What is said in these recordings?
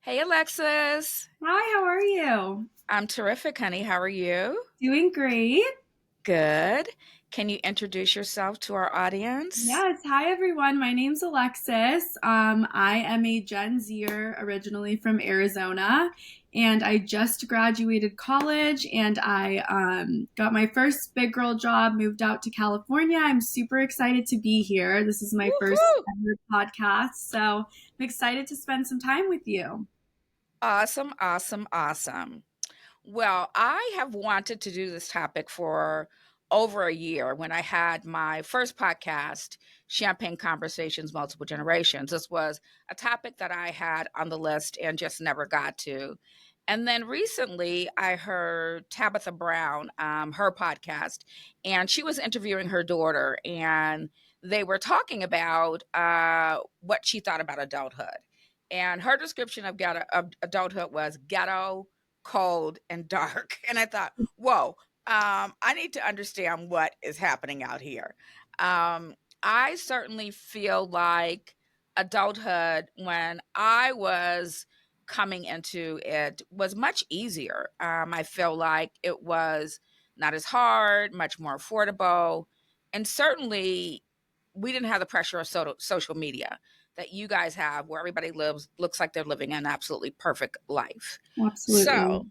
Hey, Alexis. Hi, how are you? I'm terrific, honey. How are you? Doing great. Good. Can you introduce yourself to our audience? Yes. Hi, everyone. My name's Alexis. I am a Gen Zer originally from Arizona, and I just graduated college and I got my first big girl job, moved out to California. I'm super excited to be here. This is my first Woohoo! ever podcast, so I'm excited to spend some time with you. Awesome, awesome, awesome. Well, I have wanted to do this topic for over a year when I had my first podcast, Champagne Conversations Multiple Generations. This was a topic that I had on the list and just never got to. And then recently I heard Tabitha Brown, her podcast, and she was interviewing her daughter, and they were talking about what she thought about adulthood. And her description of adulthood was ghetto, cold, and dark. And I thought, whoa, I need to understand what is happening out here. I certainly feel like adulthood, when I was coming into it, was much easier. I feel like it was not as hard, much more affordable. And certainly, we didn't have the pressure of social media that you guys have, where everybody looks like they're living an absolutely perfect life. Absolutely. So,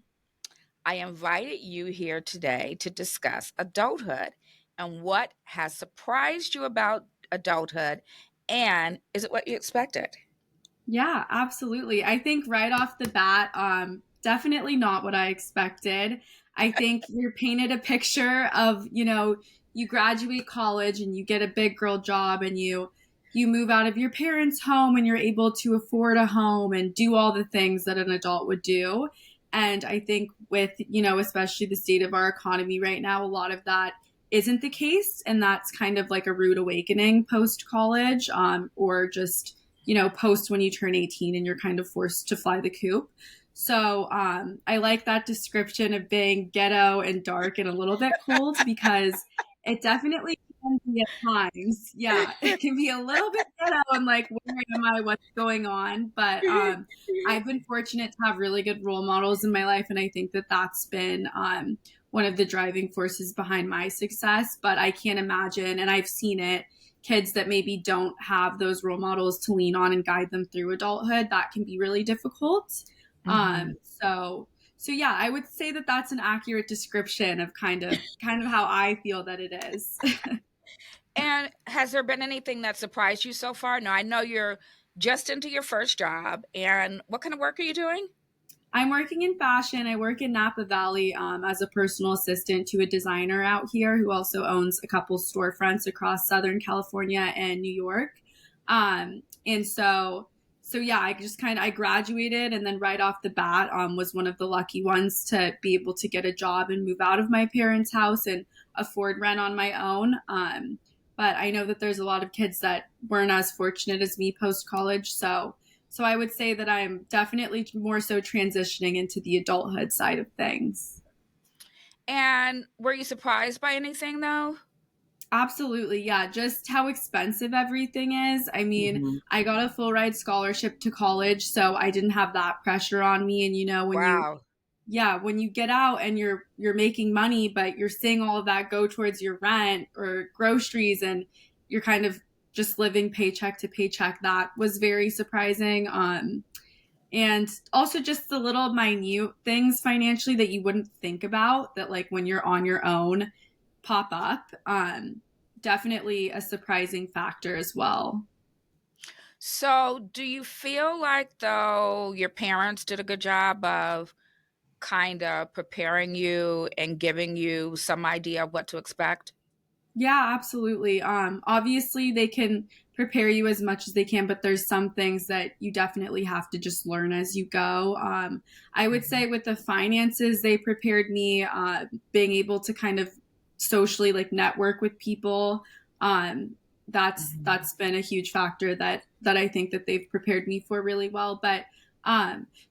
I invited you here today to discuss adulthood and what has surprised you about adulthood, and is it what you expected? Yeah, absolutely. I think right off the bat, definitely not what I expected. I think you're painted a picture of, you graduate college and you get a big girl job and you move out of your parents' home and you're able to afford a home and do all the things that an adult would do. And I think with, especially the state of our economy right now, a lot of that isn't the case. And that's kind of like a rude awakening post college, or just post when you turn 18 and you're kind of forced to fly the coop. So I like that description of being ghetto and dark and a little bit cold because it definitely can be at times. Yeah, it can be a little bit ghetto and like, where am I? What's going on? But I've been fortunate to have really good role models in my life. And I think that that's been one of the driving forces behind my success. But I can't imagine, and I've seen it, kids that maybe don't have those role models to lean on and guide them through adulthood, that can be really difficult. Mhm. So yeah, I would say that that's an accurate description of kind of how I feel that it is. And has there been anything that surprised you so far? Now, I know you're just into your first job, and what kind of work are you doing? I'm working in fashion. I work in Napa Valley as a personal assistant to a designer out here who also owns a couple storefronts across Southern California and New York. And so yeah, I graduated and then right off the bat was one of the lucky ones to be able to get a job and move out of my parents' house and afford rent on my own. But I know that there's a lot of kids that weren't as fortunate as me post college, so I would say that I'm definitely more so transitioning into the adulthood side of things. And were you surprised by anything, though? Absolutely. Yeah. Just how expensive everything is. I mean, Mhm. I got a full ride scholarship to college, so I didn't have that pressure on me. And Wow. when you get out and you're making money, but you're seeing all of that go towards your rent or groceries and you're kind of just living paycheck to paycheck, that was very surprising. And also just the little minute things financially that you wouldn't think about that, like when you're on your own, pop up. Definitely a surprising factor as well. So, do you feel like, though, your parents did a good job of kind of preparing you and giving you some idea of what to expect? Yeah, absolutely. Obviously they can prepare you as much as they can, but there's some things that you definitely have to just learn as you go. I would Mhm. say with the finances, they prepared me, being able to kind of socially like network with people. Um, Mhm. that's been a huge factor that I think that they've prepared me for really well. But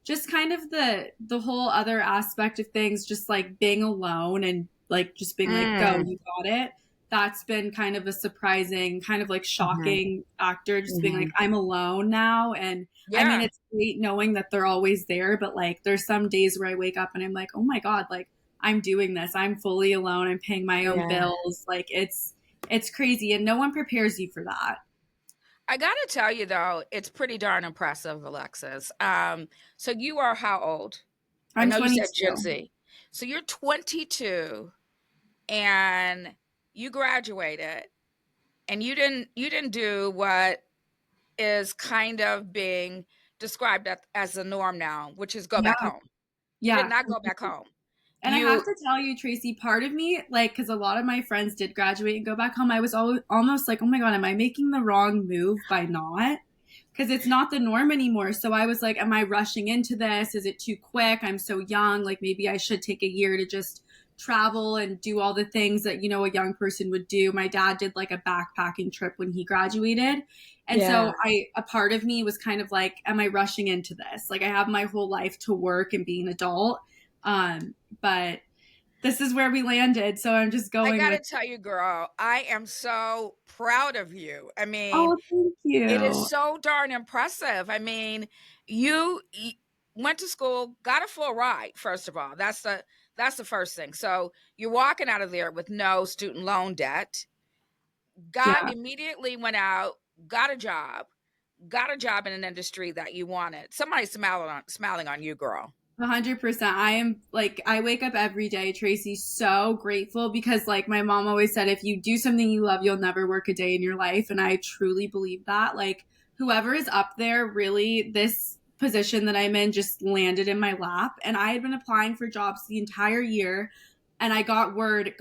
just kind of the whole other aspect of things, just like being alone and like just being like, go, Mm. you got it, that's been kind of a surprising, kind of like Mhm. shocking factor, just being like, Mhm. I'm alone now. And I mean, Yeah. it's great knowing that they're always there, but like there's some days where I wake up and I'm like, oh my God, like I'm doing this. I'm fully alone. I'm paying my own Yeah. bills. Like it's crazy and no one prepares you for that. I gotta tell you though, it's pretty darn impressive, Alexis. So you are how old? I I'm know you said Gen 22. Z. So you're 22 and you graduated and you didn't do what is kind of being described as the norm now, which is go Yeah. back home. You did Yeah. not go back home. And I have You to tell you, Tracy, part of me, like, because a lot of my friends did graduate and go back home, I was almost like, oh my God, am I making the wrong move by not? Because it's not the norm anymore. So I was like, am I rushing into this? Is it too quick? I'm so young. Like, maybe I should take a year to just travel and do all the things that, a young person would do. My dad did like a backpacking trip when he graduated. And Yeah. so a part of me was kind of like, am I rushing into this? Like, I have my whole life to work and be an adult. But this is where we landed. So I'm just I going gotta with, tell you, girl, I am so proud of you. I mean, oh, thank it is you. so darn impressive. I mean, you went to school, got a full ride, first of all. That's the first thing. So you're walking out of there with no student loan debt. Got Yeah. immediately went out, got a job in an industry that you wanted. Somebody smiling on you, girl. 100%. I am like, I wake up every day, Tracy, so grateful because, like, my mom always said, if you do something you love, you'll never work a day in your life. And I truly believe that. Like, whoever is up there, really, this position that I'm in just landed in my lap. And I had been applying for jobs the entire year. And I got wind,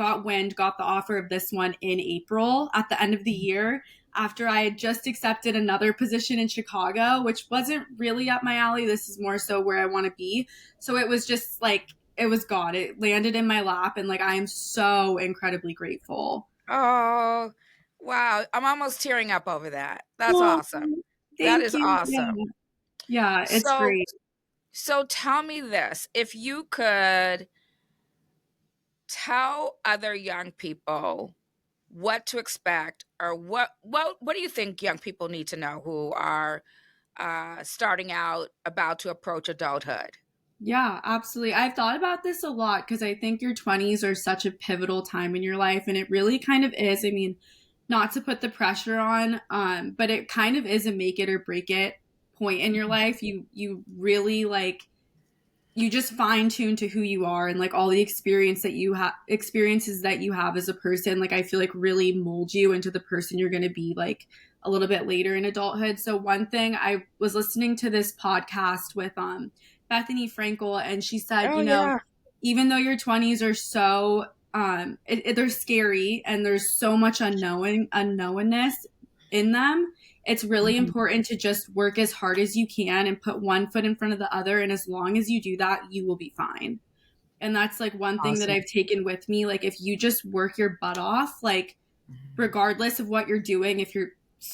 got the offer of this one in April at the end of the year after I had just accepted another position in Chicago, which wasn't really up my alley. This is more so where I want to be. So it was just like, it was God. It landed in my lap. And like, I am so incredibly grateful. Oh, wow. I'm almost tearing up over that. That's Well, awesome. That thank is you. Yeah. awesome. Yeah, it's So great. so tell me this, if you could tell other young people what to expect or what do you think young people need to know who are starting out about to approach adulthood? Yeah, absolutely. I've thought about this a lot because I think your 20s are such a pivotal time in your life, and it really kind of is. I mean, not to put the pressure on, but it kind of is a make it or break it point in your life. You really like you just fine tune to who you are and like all the experiences that you have as a person. Like I feel like really mold you into the person you're going to be like a little bit later in adulthood. So one thing, I was listening to this podcast with Bethany Frankel, and she said, Oh yeah. even though your 20s are so they're scary and there's so much unknownness in them, it's really Mhm. important to just work as hard as you can and put one foot in front of the other. And as long as you do that, you will be fine. And that's like one thing that Awesome. I've taken with me. Like, if you just work your butt off, like, Mhm. regardless of what you're doing, if you're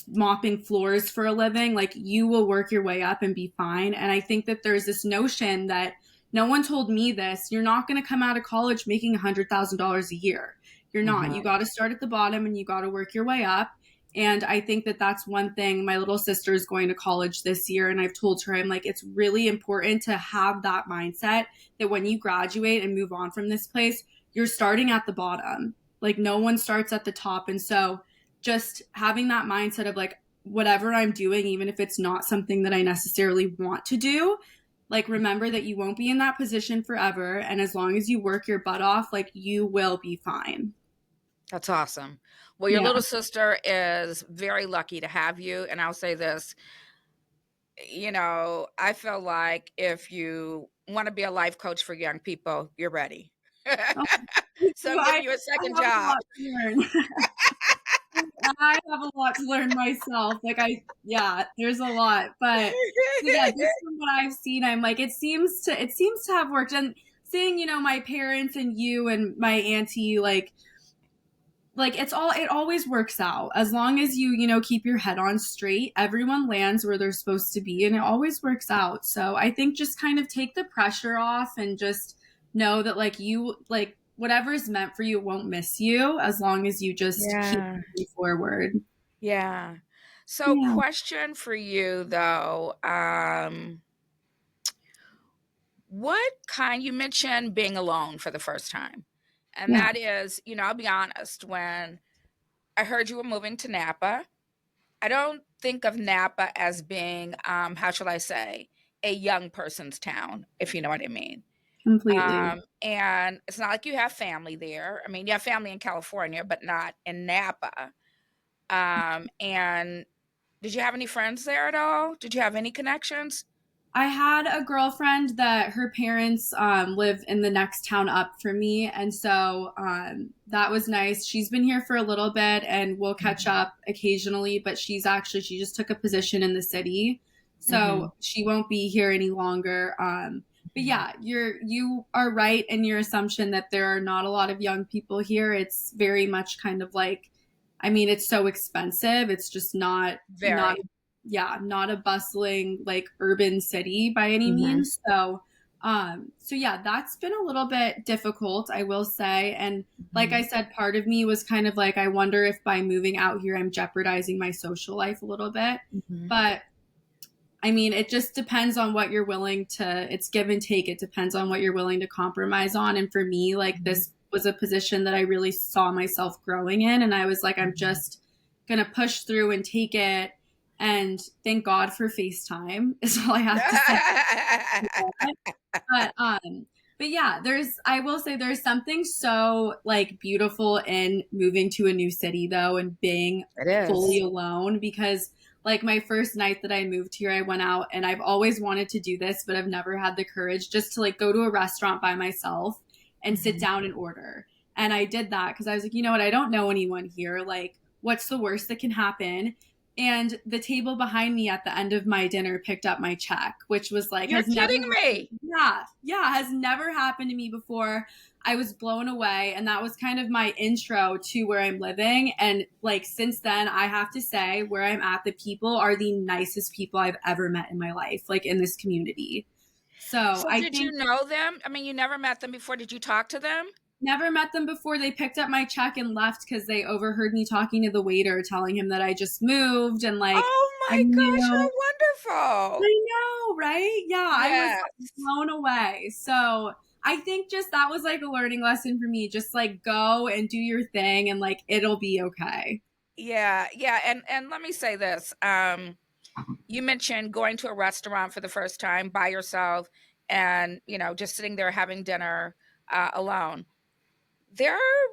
mopping floors for a living, like, you will work your way up and be fine. And I think that there's this notion that no one told me this. You're not going to come out of college making $100,000 a year. You're not. You Mhm. got to start at the bottom and you got to work your way up. And I think that that's one thing. My little sister is going to college this year, and I've told her, I'm like, it's really important to have that mindset that when you graduate and move on from this place, you're starting at the bottom. Like, no one starts at the top. And so, just having that mindset of like, whatever I'm doing, even if it's not something that I necessarily want to do, like, remember that you won't be in that position forever. And as long as you work your butt off, like, you will be fine. That's awesome. Well, your Yeah. little sister is very lucky to have you. And I'll say this, I feel like if you want to be a life coach for young people, you're ready. Oh, thank So you. I'm I giving you a second have a job. lot to learn. I have a lot to learn myself. Yeah, there's a lot. But so yeah, just from what I've seen, I'm like, it seems to have worked. And seeing, my parents and you and my auntie, like it always works out as long as you keep your head on straight. Everyone lands where they're supposed to be, and it always works out. So I think just kind of take the pressure off and just know that like whatever is meant for you won't miss you as long as you just keep Yeah. moving forward. Yeah. So, Yeah. question for you though. What kind, you mentioned being alone for the first time. And Yeah. that is, I'll be honest, when I heard you were moving to Napa, I don't think of Napa as being, how shall I say, a young person's town, if you know what I mean. Completely. And it's not like you have family there. I mean, you have family in California, but not in Napa. And did you have any friends there at all? Did you have any connections? I had a girlfriend that her parents live in the next town up from me. And so that was nice. She's been here for a little bit and we'll catch up occasionally, but she just took a position in the city. Mm-hmm. So she won't be here any longer. But yeah, you are right in your assumption that there are not a lot of young people here. It's very much kind of like, I mean, it's so expensive. It's just not Very. yeah, not a bustling like urban city by any Mm-hmm. means. So yeah, that's been a little bit difficult, I will say. And like I Mm-hmm. said, part of me was kind of like, I wonder if by moving out here, I'm jeopardizing my social life a little bit. Mm-hmm. But I mean, it just depends on what you're willing to, it's give and take. It depends on what you're willing to compromise on. And for me, like this was a position that I really saw myself growing in. And I was like, I'm just going to push through and take it. And thank God for FaceTime is all I have to say. But but yeah, I will say there's something so like beautiful in moving to a new city though and being It fully is. alone because like my first night that I moved here, I went out and I've always wanted to do this, but I've never had the courage just to like go to a restaurant by myself and sit Mm-hmm. down and order. And I did that because I was like, you know what, I don't know anyone here. Like, what's the worst that can happen? And the table behind me at the end of my dinner picked up my check, which was like, You're has never kidding happened. me. Yeah, has never happened to me before. I was blown away. And that was kind of my intro to where I'm living. And like, since then, I have to say, where I'm at, the people are the nicest people I've ever met in my life, like in this community. So So I did you think know them? I mean, you never met them before. Did you talk to them? never met them before. They picked up my check and left because they overheard me talking to the waiter, telling him that I just moved and like Oh I my gosh, knew. how wonderful. I know, right? Yeah, I was Yes. like blown away. So I think just that was like a learning lesson for me. Just like go and do your thing and like it'll be okay. Yeah, yeah, and let me say this. You mentioned going to a restaurant for the first time by yourself and, just sitting there having dinner alone. There are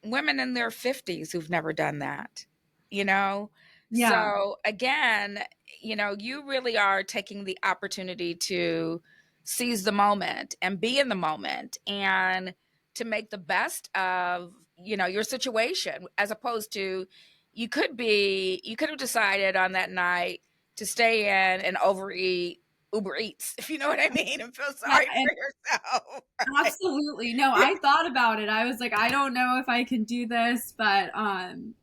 women in their 50s who've never done that, you know? Yeah. So again, you really are taking the opportunity to seize the moment and be in the moment and to make the best of, your situation, as opposed to you could have decided on that night to stay in and overeat Uber Eats, if you know what I mean, and feel Yeah. sorry And for yourself. Right? absolutely. No, I thought about it. I was like, I don't know if I can do this, but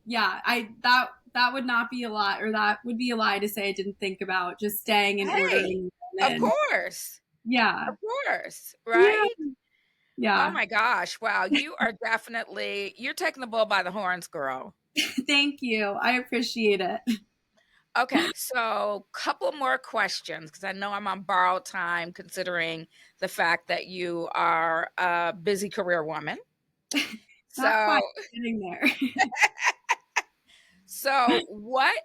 yeah, that would not be a lie, or that would be a lie to say I didn't think about just staying and Hey, ordering of and course. yeah. Of course, Yeah. right? Oh Yeah. my gosh. Wow, you're taking the bull by the horns, girl. Thank you. I appreciate it. Okay, so couple more questions because I know I'm on borrowed time considering the fact that you are a busy career woman. Not So, quite getting there. so what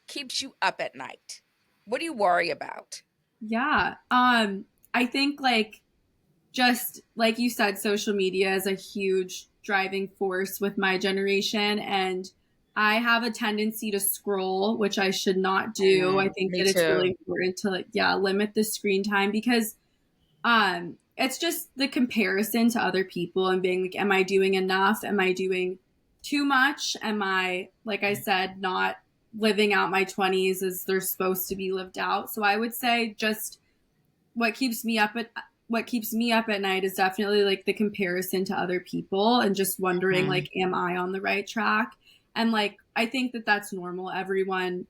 keeps you up at night? What do you worry about? Yeah. I think like just like you said, social media is a huge driving force with my generation. And I have a tendency to scroll, which I should not do. I think Me that it's really too. important to like, yeah, limit the screen time because it's just the comparison to other people and being like, am I doing enough? Am I doing too much? Am I, like I said, not living out my 20s as they're supposed to be lived out? So I would say just what keeps me up at what keeps me up at night is definitely like the comparison to other people and just wondering Mhm. like am I on the right track. And like I think that that's normal. Everyone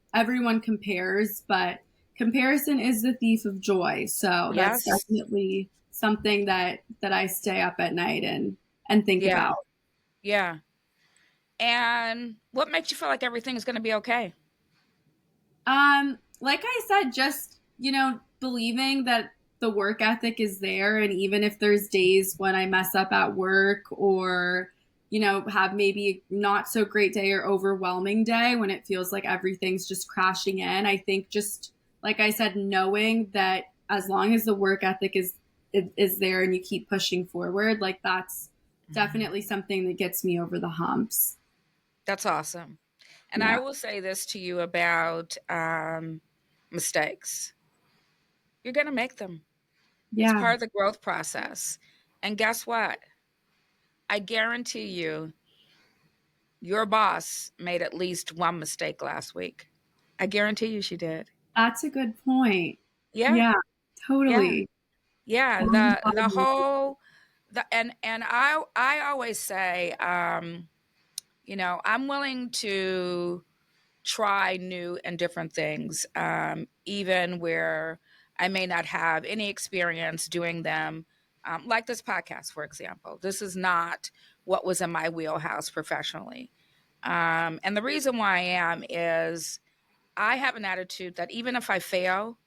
compares, but comparison is the thief of joy. So that's Yes. definitely something that I stay up at night and think Yeah. about. Yeah. And what makes you feel like everything is going to be okay? Like I said, just, believing that the work ethic is there. And even if there's days when I mess up at work or, have maybe not so great day or overwhelming day when it feels like everything's just crashing in, I think just, like I said, knowing that as long as the work ethic is there and you keep pushing forward, like that's Mhm. definitely something that gets me over the humps. That's awesome. And I Yeah. will say this to you about mistakes. You're going to make them. It's Yeah. part of the growth process. And guess what? I guarantee you, your boss made at least one mistake last week. I guarantee you she did. That's a good point. Yeah, Yeah, yeah, totally. yeah. The whole the and I always say, I'm willing to try new and different things, even where I may not have any experience doing them. Like this podcast, for example. This is not what was in my wheelhouse professionally. And the reason why I am is I have an attitude that even if I fail,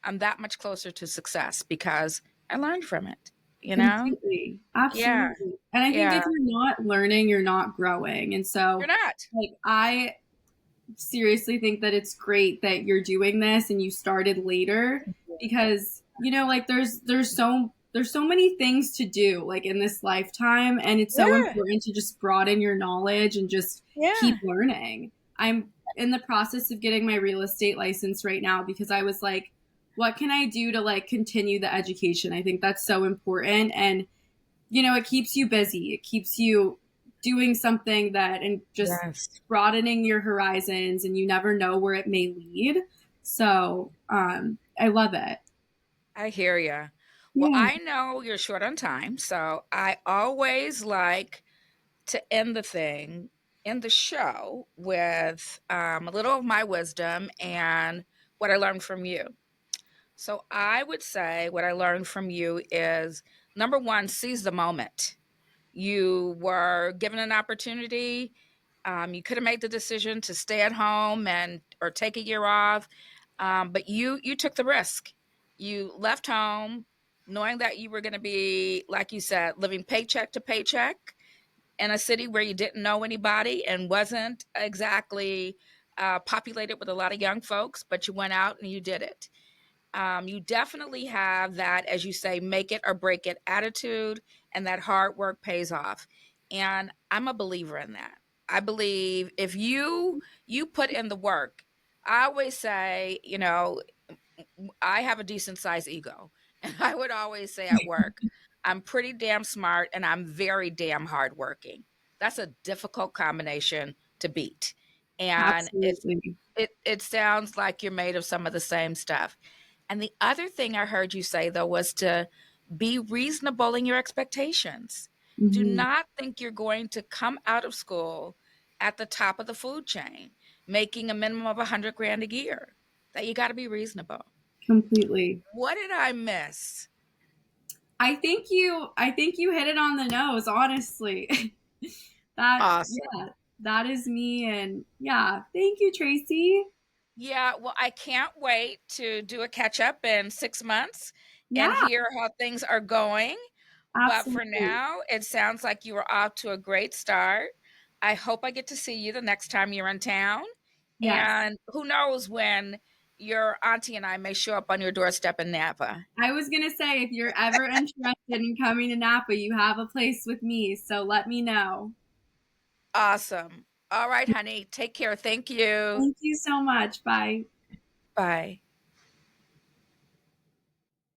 I'm that much closer to success because I learned from it, you know? Completely. Yeah, Absolutely. And I think yeah. if you're not learning, you're not growing. And You're so, not. like, I seriously think that it's great that you're doing this and you started later because, like there's so many things to do like in this lifetime, and it's so Yeah, important to just broaden your knowledge and just keep yeah. learning. I'm in the process of getting my real estate license right now because I was like, what can I do to like continue the education? I think that's so important. And it keeps you busy. It keeps you doing something that and just Yes. broadening your horizons, and you never know where it may lead. So, I love it. I hear you. Well, Yeah. I know you're short on time, so I always like to end the show with a little of my wisdom and what I learned from you. So I would say what I learned from you is number one, seize the moment. You were given an opportunity. You could have made the decision to stay at home and or take a year off, but you took the risk. You left home, knowing that you were going to be, like you said, living paycheck to paycheck in a city where you didn't know anybody and wasn't exactly populated with a lot of young folks. But you went out and you did it. You definitely have that, as you say, make it or break it attitude, and that hard work pays off. And I'm a believer in that. I believe if you put in the work, I always say, I have a decent sized ego. And I would always say at work, I'm pretty damn smart and I'm very damn hardworking. That's a difficult combination to beat. And Absolutely. it sounds like you're made of some of the same stuff. And the other thing I heard you say though was to be reasonable in your expectations. Do Hmm. not think you're going to come out of school at the top of the food chain, making a minimum of 100 grand a year. That you got to be reasonable. Completely. What did I miss? I think you hit it on the nose, honestly. that Awesome. yeah, that is me. And yeah, thank you, Tracy. Yeah, well, I can't wait to do a catch up in 6 months and Yeah, hear how things are going. But for absolutely. now, it sounds like you were off to a great start. I hope I get to see you the next time you're in town. Yes. And who knows when your auntie and I may show up on your doorstep in Napa. I was going to say, if you're ever interested in coming to Napa, you have a place with me. So let me know. Awesome. All right, honey. Take care. Thank you. Thank you so much. Bye. Bye.